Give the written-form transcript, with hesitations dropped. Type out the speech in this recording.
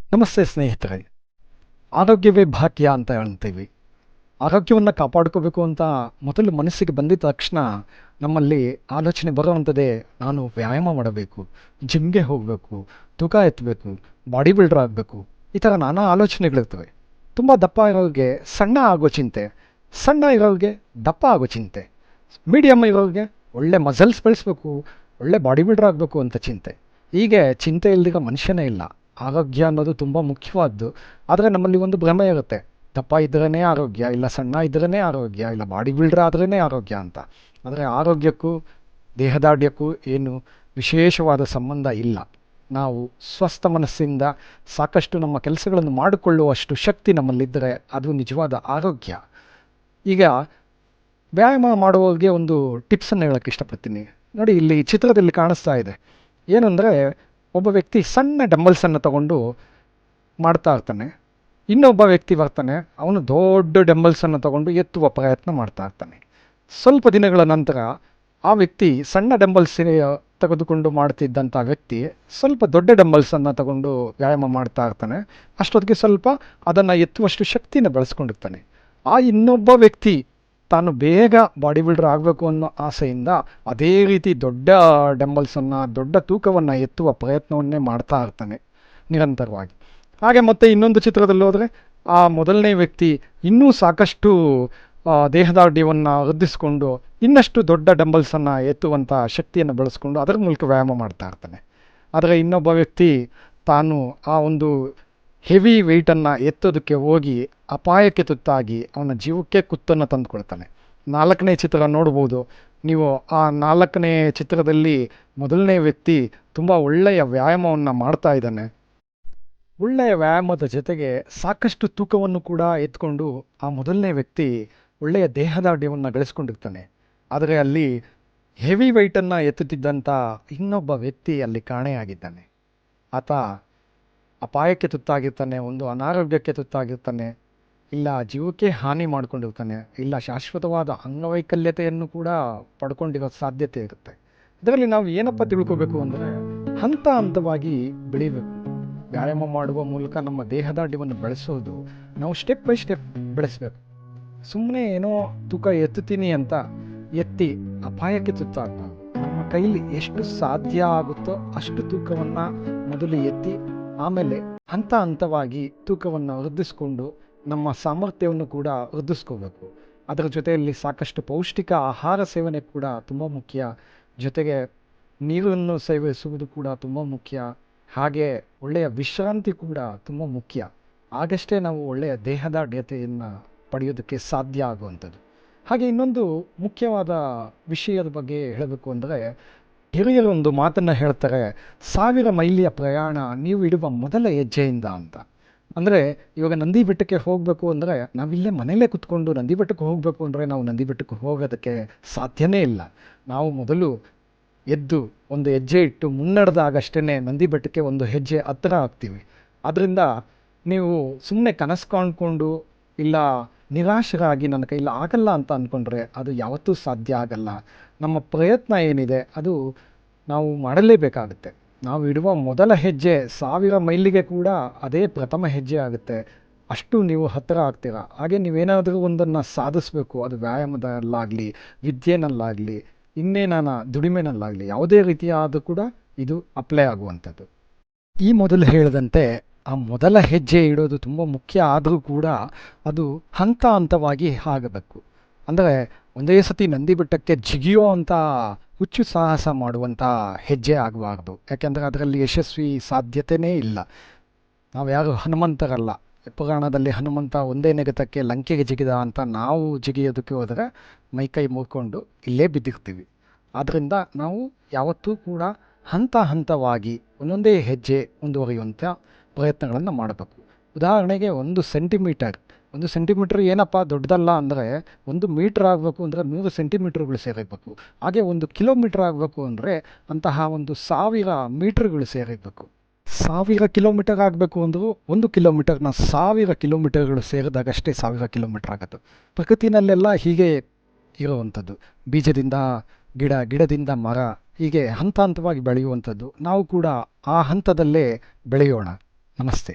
ನಮಸ್ತೆ ಸ್ನೇಹಿತರೆ. ಆರೋಗ್ಯವೇ ಭಾಗ್ಯ ಅಂತ ಹೇಳ್ತೀವಿ. ಆರೋಗ್ಯವನ್ನು ಕಾಪಾಡ್ಕೋಬೇಕು ಅಂತ ಮೊದಲು ಮನಸ್ಸಿಗೆ ಬಂದಿದ್ದ ತಕ್ಷಣ ನಮ್ಮಲ್ಲಿ ಆಲೋಚನೆ ಬರುವಂಥದ್ದೇ, ನಾನು ವ್ಯಾಯಾಮ ಮಾಡಬೇಕು, ಜಿಮ್ಗೆ ಹೋಗಬೇಕು, ತೂಕ ಎತ್ತಬೇಕು, ಬಾಡಿ ಬಿಲ್ಡರ್ ಆಗಬೇಕು, ಈ ಥರ ನಾನಾ ಆಲೋಚನೆಗಳಿರ್ತವೆ. ತುಂಬ ದಪ್ಪ ಇರೋರಿಗೆ ಸಣ್ಣ ಆಗೋ ಚಿಂತೆ, ಸಣ್ಣ ಇರೋರಿಗೆ ದಪ್ಪ ಆಗೋ ಚಿಂತೆ, ಮೀಡಿಯಮ್ ಇರೋರಿಗೆ ಒಳ್ಳೆ ಮಸಲ್ಸ್ ಬೆಳೆಸ್ಬೇಕು, ಒಳ್ಳೆ ಬಾಡಿ ಬಿಲ್ಡರ್ ಆಗಬೇಕು ಅಂತ ಚಿಂತೆ. ಹೀಗೆ ಚಿಂತೆ ಇಲ್ದಿರೋ ಮನುಷ್ಯನೇ ಇಲ್ಲ. ಆರೋಗ್ಯ ಅನ್ನೋದು ತುಂಬ ಮುಖ್ಯವಾದ್ದು. ಆದರೆ ನಮ್ಮಲ್ಲಿ ಒಂದು ಭ್ರಮೆ ಇರುತ್ತೆ, ದಪ್ಪ ಇದ್ರೇ ಆರೋಗ್ಯ, ಇಲ್ಲ ಸಣ್ಣ ಇದ್ರೇ ಆರೋಗ್ಯ, ಇಲ್ಲ ಬಾಡಿ ಬಿಲ್ಡರ್ ಆದ್ರೇ ಆರೋಗ್ಯ ಅಂತ. ಆದರೆ ಆರೋಗ್ಯಕ್ಕೂ ದೇಹದಾಢ್ಯಕ್ಕೂ ಏನು ವಿಶೇಷವಾದ ಸಂಬಂಧ ಇಲ್ಲ. ನಾವು ಸ್ವಸ್ಥ ಮನಸ್ಸಿಂದ ಸಾಕಷ್ಟು ನಮ್ಮ ಕೆಲಸಗಳನ್ನು ಮಾಡಿಕೊಳ್ಳುವಷ್ಟು ಶಕ್ತಿ ನಮ್ಮಲ್ಲಿದ್ದರೆ ಅದು ನಿಜವಾದ ಆರೋಗ್ಯ. ಈಗ ವ್ಯಾಯಾಮ ಮಾಡುವವರಿಗೆ ಒಂದು ಟಿಪ್ಸನ್ನು ಹೇಳೋಕ್ಕೆ ಇಷ್ಟಪಡ್ತೀನಿ. ನೋಡಿ, ಇಲ್ಲಿ ಚಿತ್ರದಲ್ಲಿ ಕಾಣಿಸ್ತಾ ಇದೆ. ಏನಂದರೆ, ಒಬ್ಬ ವ್ಯಕ್ತಿ ಸಣ್ಣ ಡಂಬಲ್ಸನ್ನು ತಗೊಂಡು ಮಾಡ್ತಾ ಇರ್ತಾನೆ. ಇನ್ನೊಬ್ಬ ವ್ಯಕ್ತಿ ಬರ್ತಾನೆ, ಅವನು ದೊಡ್ಡ ಡಂಬಲ್ಸನ್ನು ತಗೊಂಡು ಎತ್ತುವ ಪ್ರಯತ್ನ ಮಾಡ್ತಾ ಇರ್ತಾನೆ. ಸ್ವಲ್ಪ ದಿನಗಳ ನಂತರ ಆ ವ್ಯಕ್ತಿ ಸಣ್ಣ ಡಂಬಲ್ಸ್ ತೆಗೆದುಕೊಂಡು ಮಾಡ್ತಿದ್ದಂಥ ವ್ಯಕ್ತಿ ಸ್ವಲ್ಪ ದೊಡ್ಡ ಡಂಬಲ್ಸನ್ನು ತಗೊಂಡು ವ್ಯಾಯಾಮ ಮಾಡ್ತಾ ಇರ್ತಾನೆ. ಅಷ್ಟೊತ್ತಿಗೆ ಸ್ವಲ್ಪ ಅದನ್ನು ಎತ್ತುವಷ್ಟು ಶಕ್ತಿನ ಬೆಳೆಸ್ಕೊಂಡಿರ್ತಾನೆ. ಆ ಇನ್ನೊಬ್ಬ ವ್ಯಕ್ತಿ ತಾನು ಬೇಗ ಬಾಡಿ ಬಿಲ್ಡರ್ ಆಗಬೇಕು ಅನ್ನೋ ಆಸೆಯಿಂದ ಅದೇ ರೀತಿ ದೊಡ್ಡ ಡಂಬಲ್ಸನ್ನು, ದೊಡ್ಡ ತೂಕವನ್ನು ಎತ್ತುವ ಪ್ರಯತ್ನವನ್ನೇ ಮಾಡ್ತಾ ಇರ್ತಾನೆ ನಿರಂತರವಾಗಿ. ಹಾಗೆ ಮತ್ತೆ ಇನ್ನೊಂದು ಚಿತ್ರದಲ್ಲಿ ಹೋದರೆ, ಆ ಮೊದಲನೇ ವ್ಯಕ್ತಿ ಇನ್ನೂ ಸಾಕಷ್ಟು ದೇಹದಾಢ್ಯವನ್ನು ವೃದ್ಧಿಸ್ಕೊಂಡು ಇನ್ನಷ್ಟು ದೊಡ್ಡ ಡಂಬಲ್ಸನ್ನು ಎತ್ತುವಂಥ ಶಕ್ತಿಯನ್ನು ಬೆಳೆಸ್ಕೊಂಡು ಅದರ ಮೂಲಕ ವ್ಯಾಯಾಮ ಮಾಡ್ತಾ ಇರ್ತಾನೆ. ಆದರೆ ಇನ್ನೊಬ್ಬ ವ್ಯಕ್ತಿ ತಾನು ಆ ಒಂದು ಹೆವಿ ವೆಯ್ಟನ್ನು ಎತ್ತೋದಕ್ಕೆ ಹೋಗಿ ಅಪಾಯಕ್ಕೆ ತುತ್ತಾಗಿ ಅವನ ಜೀವಕ್ಕೆ ಕುತ್ತನ್ನು ತಂದುಕೊಳ್ತಾನೆ. 4ನೇ ಚಿತ್ರ ನೋಡ್ಬೋದು ನೀವು. ಆ 4ನೇ ಚಿತ್ರದಲ್ಲಿ ಮೊದಲನೇ ವ್ಯಕ್ತಿ ತುಂಬ ಒಳ್ಳೆಯ ವ್ಯಾಯಾಮವನ್ನು ಮಾಡ್ತಾ ಇದ್ದಾನೆ. ಒಳ್ಳೆಯ ವ್ಯಾಯಾಮದ ಜೊತೆಗೆ ಸಾಕಷ್ಟು ತೂಕವನ್ನು ಕೂಡ ಎತ್ಕೊಂಡು ಆ ಮೊದಲನೇ ವ್ಯಕ್ತಿ ಒಳ್ಳೆಯ ದೇಹದಾಢ್ಯವನ್ನು ಗಳಿಸ್ಕೊಂಡಿರ್ತಾನೆ. ಆದರೆ ಅಲ್ಲಿ ಹೆವಿ ವೆಯ್ಟನ್ನು ಎತ್ತುತ್ತಿದ್ದಂಥ ಇನ್ನೊಬ್ಬ ವ್ಯಕ್ತಿ ಅಲ್ಲಿ ಕಾಣೆಯಾಗಿದ್ದಾನೆ. ಆತ ಅಪಾಯಕ್ಕೆ ತುತ್ತಾಗಿರ್ತಾನೆ, ಒಂದು ಅನಾರೋಗ್ಯಕ್ಕೆ ತುತ್ತಾಗಿರ್ತಾನೆ, ಇಲ್ಲ ಜೀವಕ್ಕೆ ಹಾನಿ ಮಾಡಿಕೊಂಡಿರ್ತಾನೆ, ಇಲ್ಲ ಶಾಶ್ವತವಾದ ಅಂಗವೈಕಲ್ಯತೆಯನ್ನು ಕೂಡ ಪಡ್ಕೊಂಡಿರೋ ಸಾಧ್ಯತೆ ಇರುತ್ತೆ. ಇದರಲ್ಲಿ ನಾವು ಏನಪ್ಪ ತಿಳ್ಕೋಬೇಕು ಅಂದರೆ, ಹಂತ ಹಂತವಾಗಿ ಬೆಳಿಬೇಕು. ವ್ಯಾಯಾಮ ಮಾಡುವ ಮೂಲಕ ನಮ್ಮ ದೇಹದಾಢ್ಯವನ್ನು ಬೆಳೆಸೋದು ನಾವು ಸ್ಟೆಪ್ ಬೈ ಸ್ಟೆಪ್ ಬೆಳೆಸಬೇಕು. ಸುಮ್ಮನೆ ಏನೋ ತೂಕ ಎತ್ತುತ್ತೀನಿ ಅಂತ ಎತ್ತಿ ಅಪಾಯಕ್ಕೆ ತುತ್ತಾಗಬಾರ್ದು. ನಮ್ಮ ಕೈಲಿ ಎಷ್ಟು ಸಾಧ್ಯ ಆಗುತ್ತೋ ಅಷ್ಟು ತೂಕವನ್ನು ಮೊದಲು ಎತ್ತಿ ಆಮೇಲೆ ಹಂತ ಹಂತವಾಗಿ ತೂಕವನ್ನು ವೃದ್ಧಿಸ್ಕೊಂಡು ನಮ್ಮ ಸಾಮರ್ಥ್ಯವನ್ನು ಕೂಡ ವೃದ್ಧಿಸ್ಕೋಬೇಕು. ಅದರ ಜೊತೆಯಲ್ಲಿ ಸಾಕಷ್ಟು ಪೌಷ್ಟಿಕ ಆಹಾರ ಸೇವನೆ ಕೂಡ ತುಂಬ ಮುಖ್ಯ. ಜೊತೆಗೆ ನೀರನ್ನು ಸೇವಿಸುವುದು ಕೂಡ ತುಂಬ ಮುಖ್ಯ. ಹಾಗೆ ಒಳ್ಳೆಯ ವಿಶ್ರಾಂತಿ ಕೂಡ ತುಂಬ ಮುಖ್ಯ. ಆಗಷ್ಟೇ ನಾವು ಒಳ್ಳೆಯ ದೇಹದಾಢ್ಯತೆಯನ್ನು ಪಡೆಯೋದಕ್ಕೆ ಸಾಧ್ಯ ಆಗುವಂಥದ್ದು. ಹಾಗೆ ಇನ್ನೊಂದು ಮುಖ್ಯವಾದ ವಿಷಯದ ಬಗ್ಗೆ ಹೇಳಬೇಕು ಅಂದರೆ, ಹಿರಿಯರು ಒಂದು ಮಾತನ್ನು ಹೇಳ್ತಾರೆ, 1000 ಮೈಲಿಯ ಪ್ರಯಾಣ ನೀವು ಇಡುವ ಮೊದಲ ಹೆಜ್ಜೆಯಿಂದ ಅಂತ. ಅಂದರೆ ಇವಾಗ ನಂದಿ ಬೆಟ್ಟಕ್ಕೆ ಹೋಗಬೇಕು ಅಂದರೆ ನಾವಿಲ್ಲೇ ಮನೇಲೇ ಕುತ್ಕೊಂಡು ನಂದಿ ಬೆಟ್ಟಕ್ಕೆ ಹೋಗಬೇಕು ಅಂದರೆ ನಾವು ನಂದಿ ಬೆಟ್ಟಕ್ಕೆ ಹೋಗೋದಕ್ಕೆ ಸಾಧ್ಯನೇ ಇಲ್ಲ. ನಾವು ಮೊದಲು ಎದ್ದು ಒಂದು ಹೆಜ್ಜೆ ಇಟ್ಟು ಮುನ್ನಡೆದಾಗಷ್ಟೇ ನಂದಿ ಬೆಟ್ಟಕ್ಕೆ ಒಂದು ಹೆಜ್ಜೆ ಹತ್ತಿರ ಆಗ್ತೀವಿ. ಆದ್ದರಿಂದ ನೀವು ಸುಮ್ಮನೆ ಕನಸು ಕಾಣ್ಕೊಂಡು ಇಲ್ಲ ನಿರಾಶರಾಗಿ ನನ್ನ ಕೈಲಿ ಆಗಲ್ಲ ಅಂತ ಅಂದ್ಕೊಂಡ್ರೆ ಅದು ಯಾವತ್ತೂ ಸಾಧ್ಯ ಆಗಲ್ಲ. ನಮ್ಮ ಪ್ರಯತ್ನ ಏನಿದೆ ಅದು ನಾವು ಮಾಡಲೇಬೇಕಾಗುತ್ತೆ. ನಾವು ಇಡುವ ಮೊದಲ ಹೆಜ್ಜೆ 1000 ಮೈಲಿಗೆ ಕೂಡ ಅದೇ ಪ್ರಥಮ ಹೆಜ್ಜೆ ಆಗುತ್ತೆ. ಅಷ್ಟು ನೀವು ಹತ್ತಿರ ಆಗ್ತೀರಾ. ಹಾಗೆ ನೀವೇನಾದರೂ ಒಂದನ್ನು ಸಾಧಿಸಬೇಕು, ಅದು ವ್ಯಾಯಾಮದಲ್ಲಾಗಲಿ, ವಿದ್ಯೆನಲ್ಲಾಗಲಿ, ಇನ್ನೇನಾನ ದುಡಿಮೆನಲ್ಲಾಗಲಿ, ಯಾವುದೇ ರೀತಿಯಾದರೂ ಕೂಡ ಇದು ಅಪ್ಲೈ ಆಗುವಂಥದ್ದು. ಈ ಮೊದಲು ಹೇಳಿದಂತೆ ಆ ಮೊದಲ ಹೆಜ್ಜೆ ಇಡೋದು ತುಂಬ ಮುಖ್ಯ. ಆದರೂ ಕೂಡ ಅದು ಹಂತ ಹಂತವಾಗಿ ಆಗಬೇಕು. ಅಂದರೆ ಒಂದೇ ಸತಿ ನಂದಿ ಬೆಟ್ಟಕ್ಕೆ ಜಿಗಿಯೋ ಅಂಥ ಹುಚ್ಚು ಸಾಹಸ ಮಾಡುವಂಥ ಹೆಜ್ಜೆ ಆಗಬಾರ್ದು. ಯಾಕೆಂದರೆ ಅದರಲ್ಲಿ ಯಶಸ್ವಿ ಸಾಧ್ಯತೆಯೇ ಇಲ್ಲ. ನಾವು ಯಾರು ಹನುಮಂತರಲ್ಲ. ಪುರಾಣದಲ್ಲಿ ಹನುಮಂತ ಒಂದೇ ನೆಗೆತಕ್ಕೆ ಲಂಕೆಗೆ ಜಿಗಿದ ಅಂತ ನಾವು ಜಿಗಿಯೋದಕ್ಕೆ ಹೋದರೆ ಮೈಕೈ ಮುರ್ಕೊಂಡು ಇಲ್ಲೇ ಬಿದ್ದಿರ್ತೀವಿ. ಆದ್ದರಿಂದ ನಾವು ಯಾವತ್ತೂ ಕೂಡ ಹಂತ ಹಂತವಾಗಿ ಒಂದೊಂದೇ ಹೆಜ್ಜೆ ಮುಂದುವರಿಯುವಂಥ ಪ್ರಯತ್ನಗಳನ್ನು ಮಾಡಬೇಕು. ಉದಾಹರಣೆಗೆ 1 ಸೆಂಟಿಮೀಟರ್ ಏನಪ್ಪ ದೊಡ್ಡದಲ್ಲ. ಅಂದರೆ 1 ಮೀಟ್ರ್ ಆಗಬೇಕು ಅಂದರೆ 100 ಸೆಂಟಿಮೀಟರ್ಗಳು ಸೇರಿರಬೇಕು. ಹಾಗೆ 1 ಕಿಲೋಮೀಟ್ರ್ ಆಗಬೇಕು ಅಂದರೆ ಅಂತಹ 1000 ಮೀಟ್ರ್ಗಳು ಸೇರಿರಬೇಕು. 1000 ಕಿಲೋಮೀಟರ್ ಆಗಬೇಕು ಅಂದರೂ 1 ಕಿಲೋಮೀಟರ್ನ 1000 ಕಿಲೋಮೀಟರ್ಗಳು ಸೇರಿದಾಗಷ್ಟೇ 1000 ಕಿಲೋಮೀಟ್ರ್ ಆಗೋದು. ಪ್ರಕೃತಿನಲ್ಲೆಲ್ಲ ಹೀಗೆ ಇರುವಂಥದ್ದು. ಬೀಜದಿಂದ ಗಿಡ, ಗಿಡದಿಂದ ಮರ, ಹೀಗೆ ಹಂತ ಹಂತವಾಗಿ ಬೆಳೆಯುವಂಥದ್ದು. ನಾವು ಕೂಡ ಆ ಹಂತದಲ್ಲೇ ಬೆಳೆಯೋಣ. ನಮಸ್ತೆ.